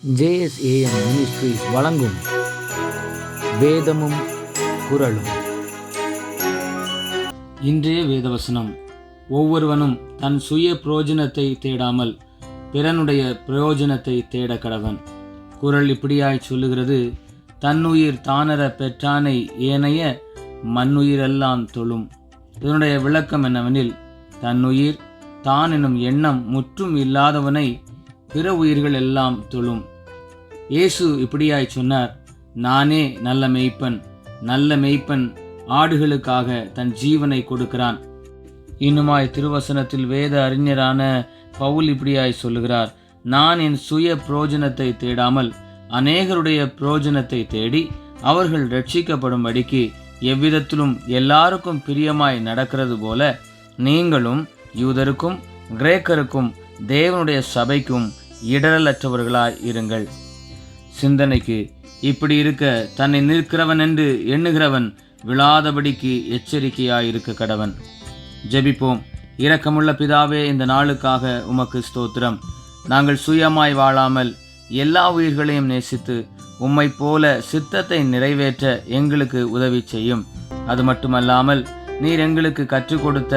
JSAM ministries வழங்கும் வேதமும் குறளும். இன்றைய வேதவசனம்: ஒவ்வொருவனும் தன் சுய பிரயோஜனத்தை தேடாமல் பிறனுடைய பிரயோஜனத்தை தேட கடவன். குறள் இப்படியாய் சொல்லுகிறது: தன்னுயிர் தானற பெற்றானை ஏனைய மண்ணுயிரெல்லாம் தொழும். இதனுடைய விளக்கம் என்னவெனில், தன்னுயிர் தான் எனும் எண்ணம் முற்றும் இல்லாதவனை பிற உயிர்கள் எல்லாம் தொழும். இயேசு இப்படியாய் சொன்னார்: நானே நல்ல மேய்ப்பன். நல்ல மேய்ப்பன் ஆடுகளுக்காக தன் ஜீவனை கொடுக்கிறான். இன்னுமாய் திருவசனத்தில் வேத அறிஞரான பவுல் இப்படியாய் சொல்லுகிறார்: நான் என் சுய பிரயோஜனத்தை தேடாமல் அநேகருடைய பிரயோஜனத்தை தேடி அவர்கள் ரட்சிக்கப்படும்படிக்கு எவ்விதத்திலும் எல்லாருக்கும் பிரியமாய் நடக்கிறது போல நீங்களும் யூதருக்கும் கிரேக்கருக்கும் தேவனுடைய சபைக்கும் இடரலற்றவர்களாய் இருங்கள். சிந்தனைக்கு: இப்படி இருக்க தன்னை நிற்கிறவன் என்று எண்ணுகிறவன் விழாதபடிக்கு எச்சரிக்கையாய் இருக்க கடவன். ஜெபிப்போம். இரக்கமுள்ள பிதாவே, இந்த நாளுக்காக உமக்கு ஸ்தோத்திரம். நாங்கள் சுயமாய் வாழாமல் எல்லா உயிர்களையும் நேசித்து உம்மை போல சித்தத்தை நிறைவேற்ற எங்களுக்கு உதவி செய்யும். அது மட்டுமல்லாமல் நீர் எங்களுக்கு கற்றுக் கொடுத்த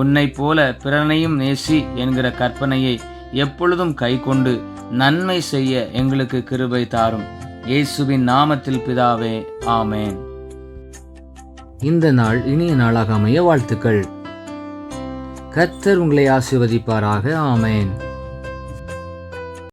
உன்னை போல பிறனையும் நேசி என்கிற கற்பனையை எப்பொழுதும் கைக்கொண்டு நன்மை செய்ய எங்களுக்கு கிருபை தாரும். இயேசுவின் நாமத்தில் பிதாவே, ஆமேன். இந்த நாள் இனிய நாளாக அமைய வாழ்த்துக்கள். கர்த்தர் உங்களை ஆசீர்வதிப்பாராக. ஆமேன்.